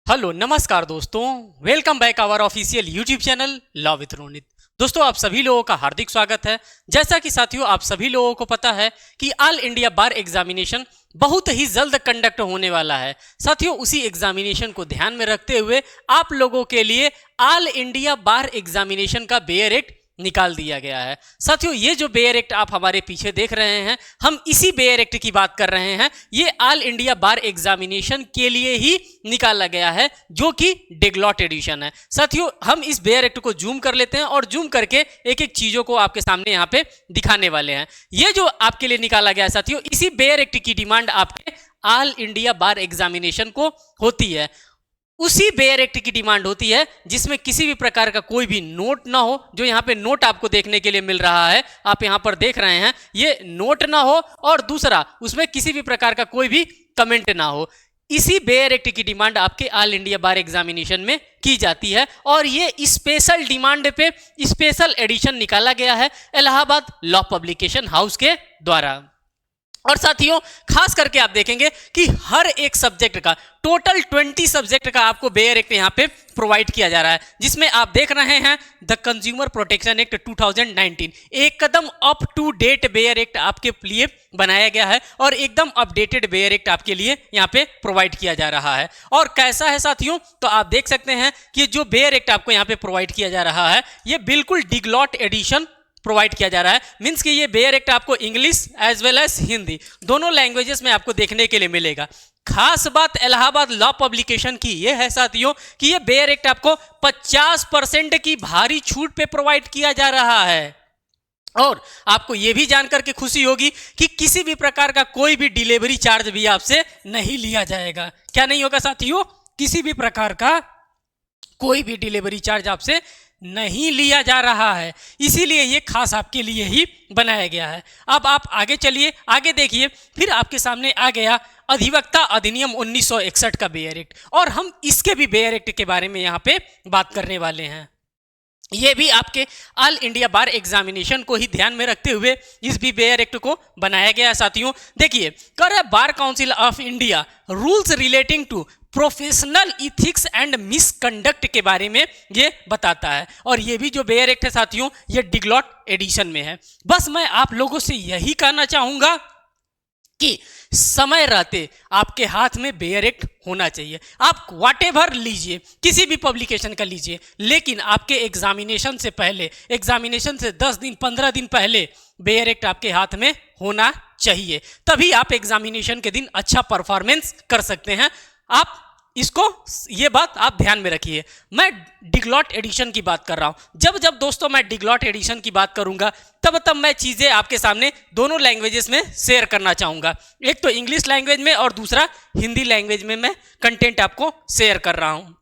Hello नमस्कार दोस्तों, welcome back our official YouTube channel law with Ronit. दोस्तों आप सभी लोगों का हार्दिक स्वागत है। जैसा कि साथियों आप सभी लोगों को पता है कि ऑल इंडिया बार एग्जामिनेशन बहुत ही जल्द कंडक्ट होने वाला है। साथियों उसी एग्जामिनेशन को ध्यान में रखते हुए आप लोगों के लिए ऑल इंडिया बार एग्जामिनेशन का बेयर एक्ट निकाल दिया गया है। साथियों ये जो बेयर एक्ट आप हमारे पीछे देख रहे हैं, हम इसी बेयर एक्ट की बात कर रहे हैं। ये ऑल इंडिया बार एग्जामिनेशन के लिए ही निकाला गया है, जो कि डिग्लॉट एडिशन है। साथियों हम इस बेयर एक्ट को जूम कर लेते हैं और जूम करके एक एक चीजों को आपके सामने यहाँ पे दिखाने वाले हैं। ये जो आपके लिए निकाला गया है साथियों, इसी बेयर एक्ट की डिमांड आपके ऑल इंडिया बार एग्जामिनेशन को होती है। उसी बेयर एक्ट की डिमांड होती है जिसमें किसी भी प्रकार का कोई भी नोट ना हो। जो यहाँ पे नोट आपको देखने के लिए मिल रहा है, आप यहाँ पर देख रहे हैं, ये नोट ना हो, और दूसरा उसमें किसी भी प्रकार का कोई भी कमेंट ना हो। इसी बेयर एक्ट की डिमांड आपके ऑल इंडिया बार एग्जामिनेशन में की जाती है और ये स्पेशल डिमांड पे स्पेशल एडिशन निकाला गया है इलाहाबाद लॉ पब्लिकेशन हाउस के द्वारा। और साथियों खास करके आप देखेंगे कि हर एक सब्जेक्ट का टोटल 20 सब्जेक्ट का आपको बेयर एक्ट यहाँ पे प्रोवाइड किया जा रहा है, जिसमें आप देख रहे हैं द कंज्यूमर प्रोटेक्शन एक्ट 2019 एक कदम up to date bare act आपके लिए बनाया गया है और एकदम अपडेटेड बेयर एक्ट आपके लिए यहाँ पे प्रोवाइड किया जा रहा है। और कैसा है साथियों, तो आप देख सकते हैं कि जो बेयर एक्ट आपको यहाँ पे प्रोवाइड किया जा रहा है ये बिल्कुल डिग्लॉट एडिशन प्रोवाइड किया जा रहा है। मींस कि ये बेयर एक्ट आपको English as well as Hindi दोनों लैंग्वेजेस में आपको देखने के लिए मिलेगा। खास बात इलाहाबाद लॉ पब्लिकेशन की यह है साथियों कि ये बेयर एक्ट आपको 50% की भारी छूट पे प्रोवाइड किया जा रहा है। और आपको यह भी जानकर के खुशी होगी कि किसी भी प्रकार का कोई भी डिलीवरी चार्ज भी आपसे नहीं लिया जाएगा। क्या नहीं होगा साथियों? किसी भी प्रकार का कोई भी डिलीवरी चार्ज आपसे नहीं लिया जा रहा है, इसीलिए ये खास आपके लिए ही बनाया गया है। अब आप आगे चलिए, आगे देखिए, फिर आपके सामने आ गया अधिवक्ता अधिनियम 1961 का बेयर एक्ट, और हम इसके भी बेयर एक्ट के बारे में यहाँ पे बात करने वाले हैं। ये भी आपके ऑल इंडिया बार एग्जामिनेशन को ही ध्यान में रखते हुए इस भी बेयर एक्ट को बनाया गया है। साथियों देखिए, कर bar council of India rules relating to professional ethics and misconduct के बारे में ये बताता है। और ये भी जो बेयर एक्ट है साथियों, ये डिग्लॉट एडिशन में है। बस मैं आप लोगों से यही कहना चाहूंगा कि समय रहते आपके हाथ में बेयर एक्ट होना चाहिए। आप व्हाटएवर लीजिए, किसी भी पब्लिकेशन का लीजिए, लेकिन आपके एग्जामिनेशन से पहले, एग्जामिनेशन से 10 दिन 15 दिन पहले बेयर एक्ट आपके हाथ में होना चाहिए। तभी आप एग्जामिनेशन के दिन अच्छा परफॉर्मेंस कर सकते हैं। आप इसको, ये बात आप ध्यान में रखिए। मैं डिग्लॉट एडिशन की बात कर रहा हूं। जब जब दोस्तों मैं डिग्लॉट एडिशन की बात करूंगा तब तब मैं चीजें आपके सामने दोनों लैंग्वेजेस में शेयर करना चाहूंगा। एक तो इंग्लिश लैंग्वेज में और दूसरा हिंदी लैंग्वेज में मैं कंटेंट आपको शेयर कर रहा हूं।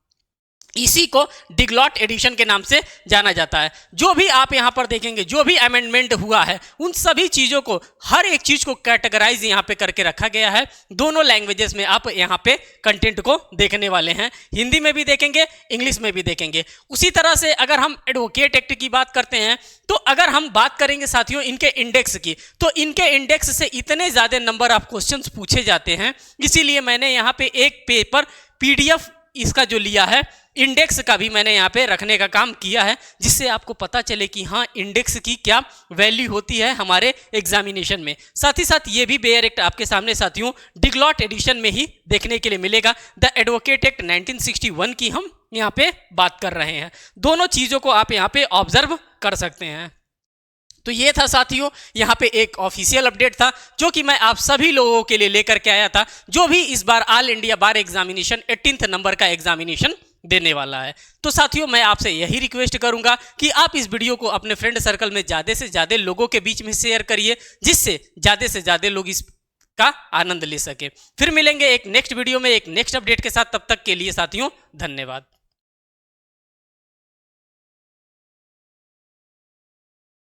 इसी को डिग्लॉट एडिशन के नाम से जाना जाता है। जो भी आप यहाँ पर देखेंगे, जो भी अमेंडमेंट हुआ है, उन सभी चीज़ों को, हर एक चीज़ को कैटेगराइज यहाँ पे करके रखा गया है। दोनों लैंग्वेजेस में आप यहाँ पे कंटेंट को देखने वाले हैं। हिंदी में भी देखेंगे, इंग्लिश में भी देखेंगे। उसी तरह से अगर हम एडवोकेट एक्ट की बात करते हैं, तो अगर हम बात करेंगे साथियों इनके इंडेक्स की, तो इनके इंडेक्स से इतने ज़्यादा नंबर ऑफ क्वेश्चंस पूछे जाते हैं। इसीलिए मैंने यहाँ पे एक पेपर PDF इसका जो लिया है, इंडेक्स का भी मैंने यहाँ पे रखने का काम किया है, जिससे आपको पता चले कि हाँ इंडेक्स की क्या वैल्यू होती है हमारे एग्जामिनेशन में। साथ ही साथ ये भी बेयर एक्ट आपके सामने साथियों डिग्लॉट एडिशन में ही देखने के लिए मिलेगा। द एडवोकेट एक्ट 1961 की हम यहाँ पे बात कर रहे हैं। दोनों चीज़ों को आप यहाँ पे ऑब्जर्व कर सकते हैं। तो ये था साथियों यहाँ पे एक ऑफिशियल अपडेट था जो कि मैं आप सभी लोगों के लिए लेकर के आया था, जो भी इस बार all India bar examination 18th number का एग्जामिनेशन देने वाला है। तो साथियों मैं आपसे यही रिक्वेस्ट करूंगा कि आप इस वीडियो को अपने फ्रेंड सर्कल में ज़्यादा से ज़्यादा लोगों के बीच में शेयर करिए, जिससे ज़्यादा से ज़्यादा लोग इसका आनंद ले सके। फिर मिलेंगे एक नेक्स्ट वीडियो में एक नेक्स्ट अपडेट के साथ। तब तक के लिए साथियों धन्यवाद।